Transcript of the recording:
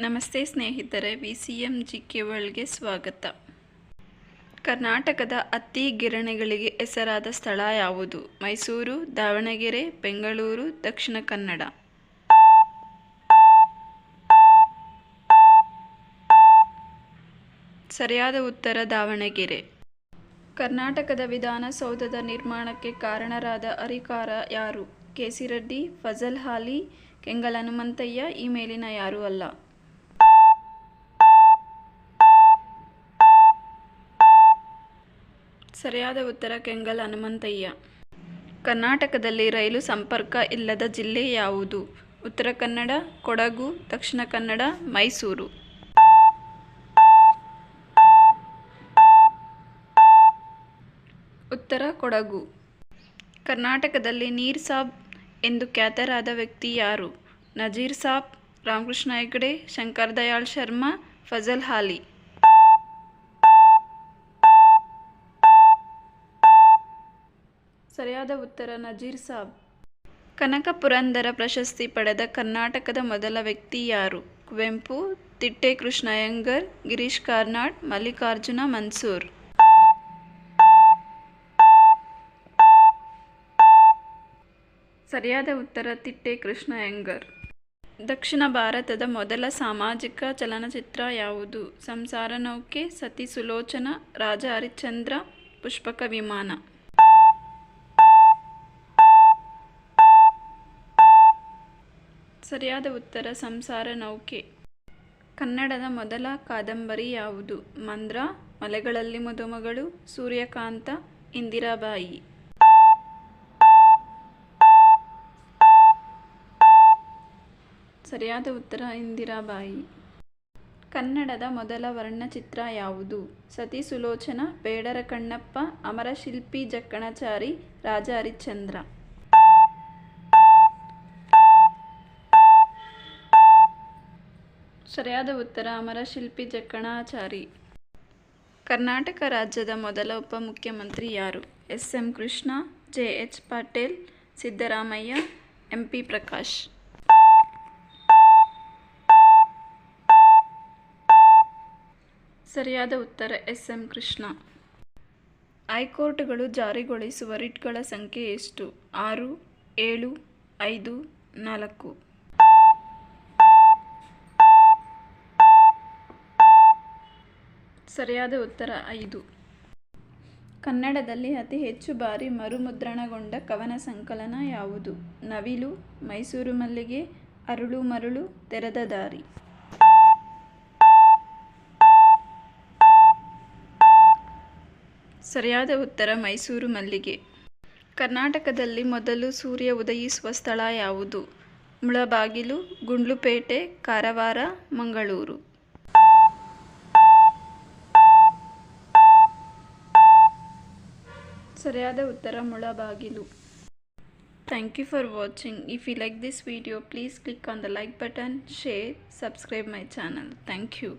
ನಮಸ್ತೆ ಸ್ನೇಹಿತರೆ, VCM GK ವರ್ಲ್ಡ್ಗೆ ಸ್ವಾಗತ. ಕರ್ನಾಟಕದ ಹತ್ತಿ ಗಿರಣಿಗಳಿಗೆ ಹೆಸರಾದ ಸ್ಥಳ ಯಾವುದು? ಮೈಸೂರು, ದಾವಣಗೆರೆ, ಬೆಂಗಳೂರು, ದಕ್ಷಿಣ ಕನ್ನಡ. ಸರಿಯಾದ ಉತ್ತರ ದಾವಣಗೆರೆ. ಕರ್ನಾಟಕದ ವಿಧಾನಸೌಧದ ನಿರ್ಮಾಣಕ್ಕೆ ಕಾರಣರಾದ ಹರಿಕಾರ ಯಾರು? KC ರೆಡ್ಡಿ, ಫಜಲ್ ಆಲಿ, ಕೆಂಗಲ್ ಹನುಮಂತಯ್ಯ, ಈ ಮೇಲಿನ ಯಾರೂ ಅಲ್ಲ. ಸರಿಯಾದ ಉತ್ತರ ಕೆಂಗಲ್ ಹನುಮಂತಯ್ಯ. ಕರ್ನಾಟಕದಲ್ಲಿ ರೈಲು ಸಂಪರ್ಕ ಇಲ್ಲದ ಜಿಲ್ಲೆ ಯಾವುದು? ಉತ್ತರ ಕನ್ನಡ, ಕೊಡಗು, ದಕ್ಷಿಣ ಕನ್ನಡ, ಮೈಸೂರು. ಉತ್ತರ ಕೊಡಗು. ಕರ್ನಾಟಕದಲ್ಲಿ ನೀರ್ ಸಾಬ್ ಎಂದು ಖ್ಯಾತರಾದ ವ್ಯಕ್ತಿ ಯಾರು? ನಜೀರ್ ಸಾಬ್, ರಾಮಕೃಷ್ಣ ಹೆಗಡೆ, ಶಂಕರ್ ದಯಾಳ್ ಶರ್ಮಾ, ಫಜಲ್ ಆಲಿ. ಸರಿಯಾದ ಉತ್ತರ ನಜೀರ್ ಸಾಬ್. ಕನಕ ಪುರಂದರ ಪ್ರಶಸ್ತಿ ಪಡೆದ ಕರ್ನಾಟಕದ ಮೊದಲ ವ್ಯಕ್ತಿ ಯಾರು? ಕುವೆಂಪು, ತಿಟ್ಟೆ ಕೃಷ್ಣ ಅಯ್ಯಂಗಾರ್, ಗಿರೀಶ್ ಕಾರ್ನಾಡ್, ಮಲ್ಲಿಕಾರ್ಜುನ ಮನ್ಸೂರ್. ಸರಿಯಾದ ಉತ್ತರ ತಿಟ್ಟೆ ಕೃಷ್ಣ ಅಯ್ಯಂಗಾರ್. ದಕ್ಷಿಣ ಭಾರತದ ಮೊದಲ ಸಾಮಾಜಿಕ ಚಲನಚಿತ್ರ ಯಾವುದು? ಸಂಸಾರ ನೌಕೆ, ಸತಿ ಸುಲೋಚನ, ರಾಜ ಹರಿಶ್ಚಂದ್ರ, ಪುಷ್ಪಕ ವಿಮಾನ. ಸರಿಯಾದ ಉತ್ತರ ಸಂಸಾರ ನೌಕೆ. ಕನ್ನಡದ ಮೊದಲ ಕಾದಂಬರಿ ಯಾವುದು? ಮಂದ್ರ, ಮಲೆಗಳಲ್ಲಿ ಮದುಮಗಳು, ಸೂರ್ಯಕಾಂತ, ಇಂದಿರಾಬಾಯಿ. ಸರಿಯಾದ ಉತ್ತರ ಇಂದಿರಾಬಾಯಿ. ಕನ್ನಡದ ಮೊದಲ ವರ್ಣಚಿತ್ರ ಯಾವುದು? ಸತಿ ಸುಲೋಚನ, ಬೇಡರ ಕಣ್ಣಪ್ಪ, ಅಮರಶಿಲ್ಪಿ ಜಕ್ಕಣಚಾರಿ, ರಾಜ ಹರಿಶ್ಚಂದ್ರ. ಸರಿಯಾದ ಉತ್ತರ ಅಮರಶಿಲ್ಪಿ ಜಕ್ಕಣಾಚಾರಿ. ಕರ್ನಾಟಕ ರಾಜ್ಯದ ಮೊದಲ ಉಪಮುಖ್ಯಮಂತ್ರಿ ಯಾರು? SM Krishna, JH Patil, Siddaramaiah, MP Prakash. ಸರಿಯಾದ ಉತ್ತರ SM ಕೃಷ್ಣ. ಹೈಕೋರ್ಟ್ಗಳು ಜಾರಿಗೊಳಿಸುವ ರಿಟ್ಗಳ ಸಂಖ್ಯೆ ಎಷ್ಟು? 6, 7, 5, 4. ಸರಿಯಾದ ಉತ್ತರ 5. ಕನ್ನಡದಲ್ಲಿ ಅತಿ ಹೆಚ್ಚು ಬಾರಿ ಮರುಮುದ್ರಣಗೊಂಡ ಕವನ ಸಂಕಲನ ಯಾವುದು? ನವಿಲು, ಮೈಸೂರು ಮಲ್ಲಿಗೆ, ಅರಳು ಮರಳು, ತೆರೆದ ದಾರಿ. ಸರಿಯಾದ ಉತ್ತರ ಮೈಸೂರು ಮಲ್ಲಿಗೆ. ಕರ್ನಾಟಕದಲ್ಲಿ ಮೊದಲು ಸೂರ್ಯ ಉದಯಿಸುವ ಸ್ಥಳ ಯಾವುದು? ಮುಳಬಾಗಿಲು, ಗುಂಡ್ಲುಪೇಟೆ, ಕಾರವಾರ, ಮಂಗಳೂರು. ಸರಿಯಾದ ಉತ್ತರ Mulbagal. Thank you for watching. If you like this video, please click on the like button, share, subscribe my channel. Thank you.